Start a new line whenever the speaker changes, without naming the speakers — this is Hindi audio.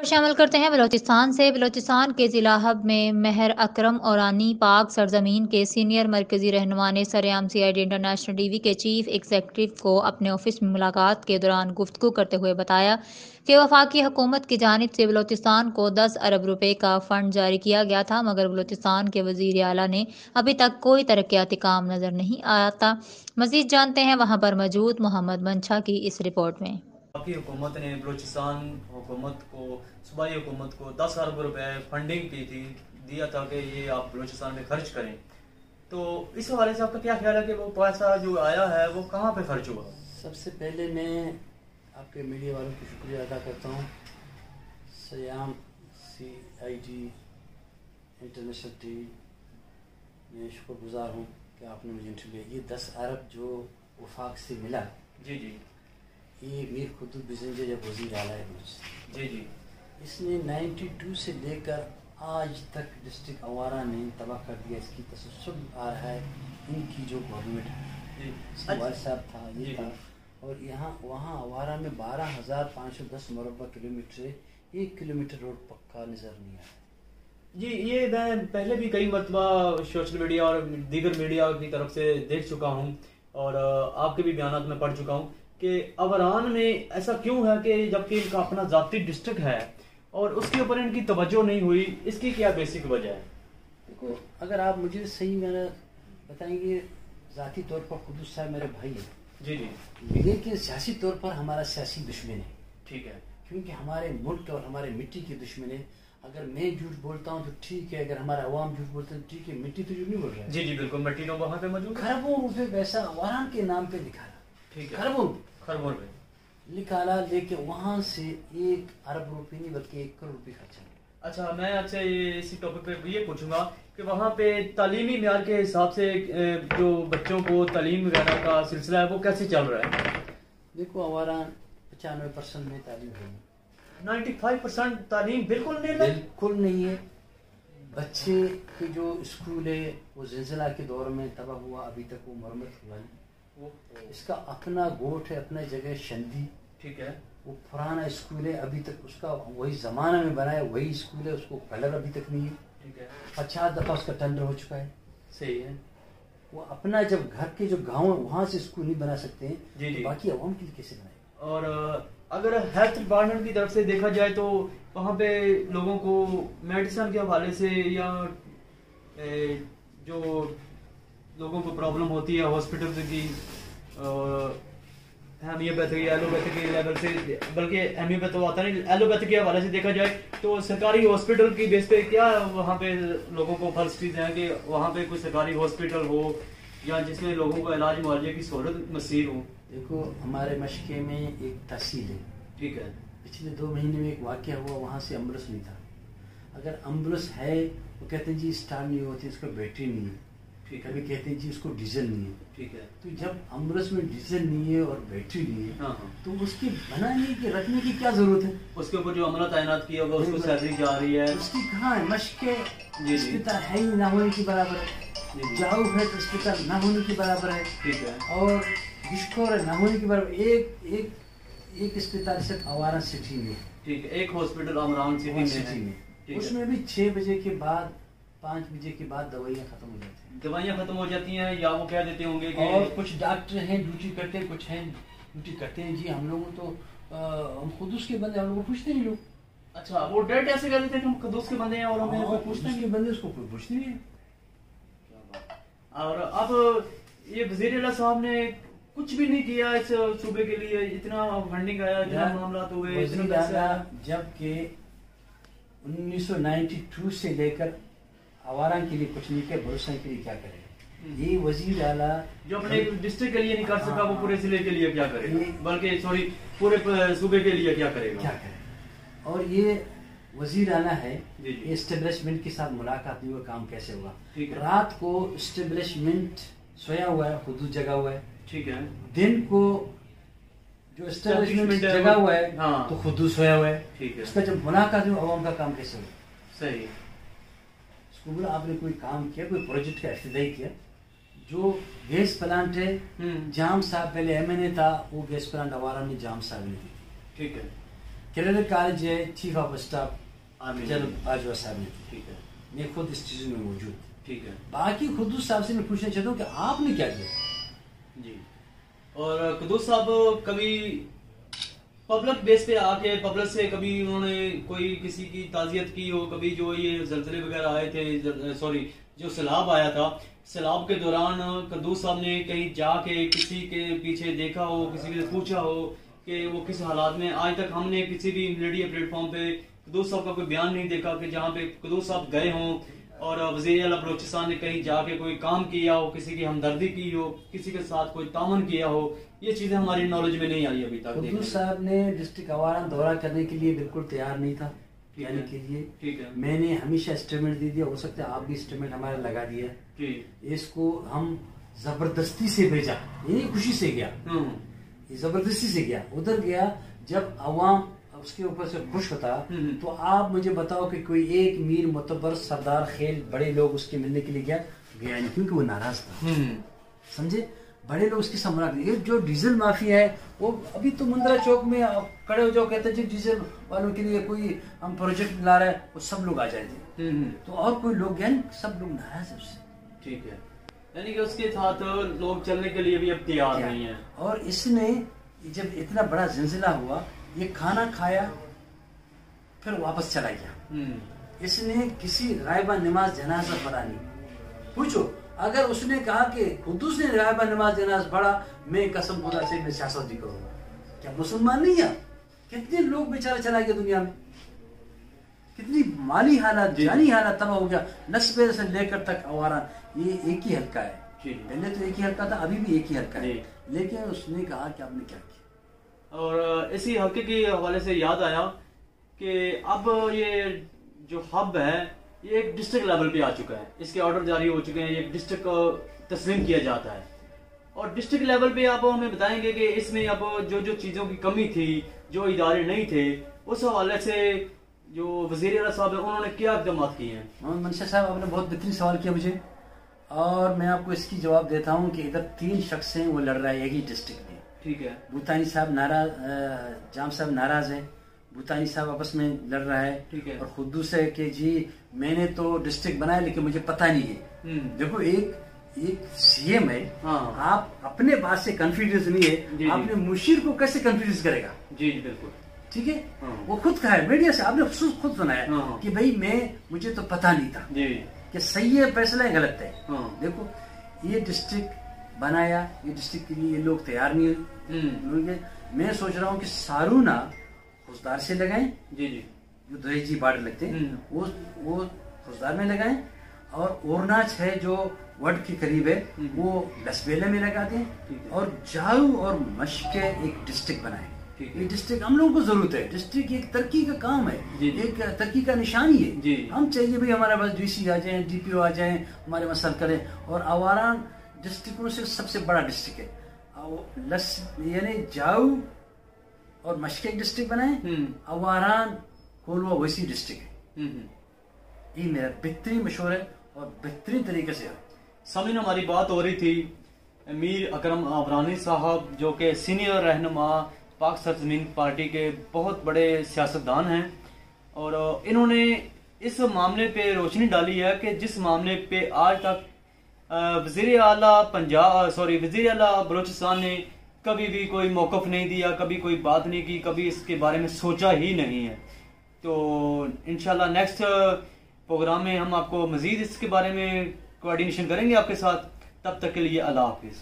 शामिल करते हैं बलूचिस्तान से। बलूचिस्तान के ज़िला हब में महर अकरम औरानी पाक सरजमीन के सीनियर मरकज़ी रहनुमा ने सरेआम CID इंटरनेशनल टीवी के चीफ एग्जेक्टिव को अपने ऑफिस में मुलाकात के दौरान गुफ्तगू करते हुए बताया कि वफाकी हुकूमत की जानिब से बलूचिस्तान को 10 अरब रुपए का फ़ंड जारी किया गया था, मगर बलूचिस्तान के वज़ीर आला ने अभी तक कोई तरक्याती काम नज़र नहीं आता। मज़ीद जानते हैं वहाँ पर मौजूद मोहम्मद मंशा की इस रिपोर्ट में।
वफाकी हुकूमत ने बलूचिस्तान हुकूमत को सूबाई हुकूमत को 10 अरब रुपए फंडिंग की थी, दिया था कि ये आप बलूचिस्तान में खर्च करें। तो इस हवाले से आपका क्या ख्याल है कि वो पैसा जो आया है वो कहाँ पे खर्च हुआ?
सबसे पहले मैं आपके मीडिया वालों को शुक्रिया अदा करता हूँ। सयाम CID इंटरनेशनल टीवी में शुक्रगुजार हूँ कि आपने मुझे इंटरव्यू दिया। ये 10 अरब जो वफाक से मिला,
जी जी,
ये मीर खुद बिजंजे जब वज़ीर आला है
जी जी, इसने
92 से लेकर आज तक डिस्ट्रिक्ट अवारा ने तबाह कर दिया। इसकी तसल्सल आ रहा है इनकी जो गवर्नमेंट है, इसका वालिद साहब था, ये था। और यहाँ वहाँ अवारा में 12,510 मुरब्बा किलोमीटर से 1 किलोमीटर रोड पक्का नज़र नहीं आया।
जी, ये मैं पहले भी कई मरतबा सोशल मीडिया और दीगर मीडिया की तरफ से देख चुका हूँ और आपके भी बयान में पढ़ चुका हूँ कि अवारान में ऐसा क्यों है कि जबकि इनका अपना ज़ाती डिस्ट्रिक्ट है और उसके ऊपर इनकी तवज्जो नहीं हुई, इसकी क्या बेसिक वजह है?
देखो, अगर आप मुझे सही मैंने बताएंगे, ज़ाती तौर पर कुद्दूस साहब मेरे भाई हैं,
जी जी,
लेकिन सियासी तौर पर हमारा सियासी दुश्मन है।
ठीक है,
क्योंकि हमारे मुल्क और हमारे मिट्टी के दुश्मन है। अगर मैं झूठ बोलता हूँ तो ठीक है, अगर हमारा अवाम झूठ बोलते हैं तो ठीक है, मिट्टी तो झूठ नहीं बोल रहा है।
जी जी बिल्कुल, मिट्टी तो वहाँ पे मौजूद है।
खरबों रुपए पैसा अवारान के नाम पे निकाला,
ठीक है,
खरबों
रुपए
निकाला, लेके वहाँ से 1 अरब रुपये नहीं बल्कि 1 करोड़ रुपये खर्चा।
अच्छा, मैं आपसे इसी टॉपिक पे ये पूछूंगा कि वहाँ पे तालीमी म्यार के हिसाब से जो बच्चों को तालीम वगैरह का सिलसिला है वो कैसे चल रहा है?
देखो, अवारा 95% में तालीम है,
95% तालीम बिल्कुल
नहीं है। बच्चे के जो स्कूल है वो ज़िलज़िला के दौर में तबाह हुआ, अभी तक वो मरम्मत हुआ नहीं। इसका अपना गोठ है, अपना जगह शंदी,
ठीक है,
वो पुराना स्कूल है, अभी तक उसका वही ज़माना में बनाया वही स्कूल है, उसको कलर अभी तक नहीं है,
ठीक है,
50 दफ़ा उसका टेंडर हो चुका है।
सही है।
वो अपना जब घर के जो गाँव है वहाँ से स्कूल नहीं बना सकते हैं,
जी जी,
तो बाकी अवाम के लिए कैसे बनाए?
और अगर हेल्थ डिपार्टमेंट की तरफ से देखा जाए तो वहाँ पे लोगों को मेडिसिन के हवाले से या जो लोगों को प्रॉब्लम होती है हॉस्पिटल की हेमियोपैथी एलोपैथी के लेवल से, बल्कि हेमियोपैथी तो आता नहीं, एलोपैथी के हवाले से देखा जाए तो सरकारी हॉस्पिटल की बेस पे क्या वहाँ पे लोगों को फैसिलिटीज हैं कि वहाँ पे कोई सरकारी हॉस्पिटल हो या जिसमें लोगों को इलाज मुआवजे की सहूलत मसीर हो?
देखो, हमारे मशके में एक तहसील है,
ठीक है,
पिछले 2 महीने में एक वाक़या हुआ, वहाँ से एम्बुलेंस नहीं था। अगर एम्बुलेंस है वो कहते हैं जी स्टार्ट नहीं होती, उसको बैटरी नहीं है,
ठीक है,
कभी कहते हैं जी उसको डीजल नहीं है,
ठीक है।
तो जब एम्बुलेंस में डीजल नहीं है और बैटरी नहीं है,
हाँ,
तो उसकी बनाने की रखने की क्या जरूरत है?
उसके ऊपर जो अमला तैनात किया होगा उसको सैलरी जा रही है,
उसकी कहाँ है? मशके अस्पताल है ही ना होने की बराबर है, जाऊ है तो अस्पताल ना होने की बराबर है,
ठीक है,
और बिश्कोर ना होने की बराबर। एक अस्पताल सिर्फ अवारा सिटी में,
ठीक है, एक हॉस्पिटल अमरान सिटी में है,
उसमें भी 6 बजे के बाद 5 बजे के बाद दवाइयाँ खत्म हो जाती हैं।
दवाइयाँ खत्म हो जाती हैं या वो कह देते होंगे कि
और कुछ डॉक्टर हैं ड्यूटी करते हैं, कुछ हैं ड्यूटी करते हैं जी, हम लोगों तो हम खुद उसके बंदे, हम लोग को पूछते नहीं लोग।
अच्छा, वो डायरेक्ट ऐसे कह देते हैं कि हम खुद उसके बंदे हैं और हमें कोई पूछते
उसके बंदे, उसको कोई पूछते नहीं है।
और अब ये वज़ीर आला साहब ने कुछ भी नहीं किया इस सूबे के लिए, इतना फंडिंग आया, इतना मामला हुए, इतना पैसा,
जबकि 1992 से लेकर आवारा के लिए कुछ नहीं किया, भरोसा के लिए क्या करेगा? ये वजीर आला
जो अपने डिस्ट्रिक्ट के लिए नहीं कर सका वो पूरे जिले के लिए क्या करेगा, बल्कि सॉरी पूरे सूबे के लिए क्या करेगा?
और ये वजीर आला है, एस्टेब्लिशमेंट के साथ मुलाकात नहीं हुआ, काम कैसे हुआ? रात को एस्टेब्लिशमेंट सोया हुआ है, खुद जगा हुआ है,
ठीक है,
दिन को जो एस्टेब्लिशमेंट जगा हुआ है, हाँ, तो खुद सोया हुआ है, ठीक है। उसका जब मुलाकात हुआ, अवाम का काम कैसे हुआ?
सही।
इसको बोला आपने कोई काम किया, कोई प्रोजेक्ट का इफ्तिदाई किया? जो गैस प्लांट है, जाम साहब पहले MNA था, वो गैस प्लांट अवारा ने जाम साहब ने दी,
ठीक है।
कैरियर कॉलेज है, chief of staff
army
general Bajwa साहब ने,
ठीक है,
मैं खुद इस चीज में मौजूद।
ठीक है
बाकी कुद्दूस साहब से मैं पूछना चाहता हूँ कि आपने क्या किया
जी। और कुद्दूस साहब कभी पब्लिक बेस पे आके पब्लिक से कभी उन्होंने कोई किसी की ताजियत की हो, कभी जो ये जलजले वगैरह आए थे, सॉरी जो सैलाब आया था, सैलाब के दौरान कुद्दूस साहब ने कहीं जाके किसी के पीछे देखा हो, किसी से पूछा हो कि वो किस हालात में? आज तक हमने किसी भी मीडिया प्लेटफॉर्म पे कुद्दूस साहब का कोई बयान नहीं देखा कि जहाँ पे कुद्दूस साहब गए हों और वज़ीर आला बलूचिस्तान ने कहीं जाके कोई काम किया हो, किसी की हमदर्दी की हो, किसी के साथ कोई तामन किया हो। ये चीजें हमारी नॉलेज में नहीं आई अभी तक।
कुद्दूस साहब ने डिस्ट्रिक्ट आवारा दौरा करने के लिए बिल्कुल तैयार नहीं था यानी के लिए।
ठीक है,
मैंने हमेशा स्टेटमेंट दे दिया, हो सकता है आप भी स्टेटमेंट हमारा लगा दिया। इसको हम जबरदस्ती से भेजा, ये खुशी से गया, ये जबरदस्ती से गया। उधर गया जब अवाम उसके ऊपर से खुश होता, तो आप मुझे बताओ कि कोई एक मीर मुतबर सरदार खेल बड़े लोग उसके मिलने के लिए गया नहीं, क्योंकि वो नाराज था। समझे, बड़े लोग उसकी सम्राट। ये जो डीजल माफिया है वो अभी तो मुंद्रा चौक में खड़े हो जाओ, कहते हैं डीजल वालों के लिए कोई हम प्रोजेक्ट ला रहे हैं, वो सब लोग आ जाए थे। तो और कोई लोग गए, सब लोग नाराज है उससे।
ठीक है, यानी कि उसके साथ लोग चलने के लिए भी अब तैयार नहीं है।
और इसने जब इतना बड़ा जिलजिला हुआ, ये खाना खाया फिर वापस चला गया। इसने किसी गायबा नमाज जनाजा पढ़ा नहीं। पूछो, अगर उसने कहा कि कुद्दूस ने गायबा नमाज जनाजा पढ़ा, मैं कसम खुदा से मैं सियासत भी करूंगा, क्या मुसलमान नहीं है? कितने लोग बेचारा चला गया दुनिया में, कितनी माली हालत, जानी हालत तबाह हो गया। नस्बे से लेकर तक आवारा, ये एक ही हल्का है। पहले तो एक ही हल्का था, अभी भी एक ही हल्का है, लेकिन उसने कहा कि आपने क्या किया।
और इसी हल्के के हवाले से याद आया कि अब ये जो हब है ये एक डिस्ट्रिक्ट लेवल पे आ चुका है, इसके ऑर्डर जारी हो चुके हैं, ये डिस्ट्रिक्ट को तस्लीम किया जाता है। और डिस्ट्रिक्ट लेवल पे आप हमें बताएंगे कि इसमें अब जो जो चीज़ों की कमी थी, जो इदारे नहीं थे, उस हवाले से जो वज़ीर आला साहब है उन्होंने क्या इक़दाम किए हैं?
मोहम्मद मनशा साहब, आपने बहुत बेहतरीन सवाल किया मुझे, और मैं आपको इसकी जवाब देता हूँ कि इधर 3 शख्स हैं, वो लड़ रहा है एक ही डिस्ट्रिक्ट में।
ठीक है,
भूतानी साहब नाराज, जाम साहब नाराज है, भूतानी साहब आपस में लड़ रहा है।
ठीक है,
और कुद्दूस है कि जी मैंने तो डिस्ट्रिक्ट बनाया लेकिन मुझे पता नहीं है। देखो, एक सीएम है, आप अपने बात से कॉन्फिडेंस नहीं है, आपने मुशीर को कैसे कॉन्फिडेंस करेगा?
जी बिल्कुल,
ठीक है। वो खुद कहा है मीडिया से, आपने खुद सुनाया कि भाई मुझे तो पता नहीं था कि सही है फैसला है गलत है। देखो, ये डिस्ट्रिक्ट बनाया, ये डिस्ट्रिक्ट के लिए ये लोग तैयार नहीं है। मैं सोच रहा हूँ कि सारूना खुशदार से लगाएं, जी जो दहेजी बार्डर लगते हैं वो खुशदार में लगाएं, और ओरनाच है जो वर्ड के करीब है वो लसबेला में लगाते हैं, और जाऊ और मश्क एक डिस्ट्रिक्ट बनाएं। ये डिस्ट्रिक्ट हम लोगों को जरूरत है, डिस्ट्रिक्ट एक तरक्की का काम है, एक तरक्की का निशानी है। हम चाहिए भाई हमारे पास डीसी आ जाए, डीपीओ आ जाए, हमारे पास सर करें। और आवारा डिस्ट्रिक्टों से सबसे बड़ा डिस्ट्रिक्ट है, यानी जाऊ और मश्क एक डिस्ट्रिक्ट बनाए, आवारान कोलवा वैसी डिस्ट्रिक्ट है। ये मेरा बेहतरीन मशवरा है और बेहतरीन तरीके से।
सामने हमारी बात हो रही थी मीर अकरम आबरानी साहब, जो कि सीनियर रहनुमा पाक सरजमीन पार्टी के बहुत बड़े सियासतदान हैं, और इन्होंने इस मामले पे रोशनी डाली है कि जिस मामले पे आज तक वज़ीर आला वज़ीर आला बलूचिस्तान ने कभी भी कोई मौक़िफ़ नहीं दिया, कभी कोई बात नहीं की, कभी इसके बारे में सोचा ही नहीं है। तो इंशाल्लाह नेक्स्ट प्रोग्राम में हम आपको मज़ीद इसके बारे में कोऑर्डिनेशन करेंगे आपके साथ। तब तक के लिए अल्लाह हाफिज़।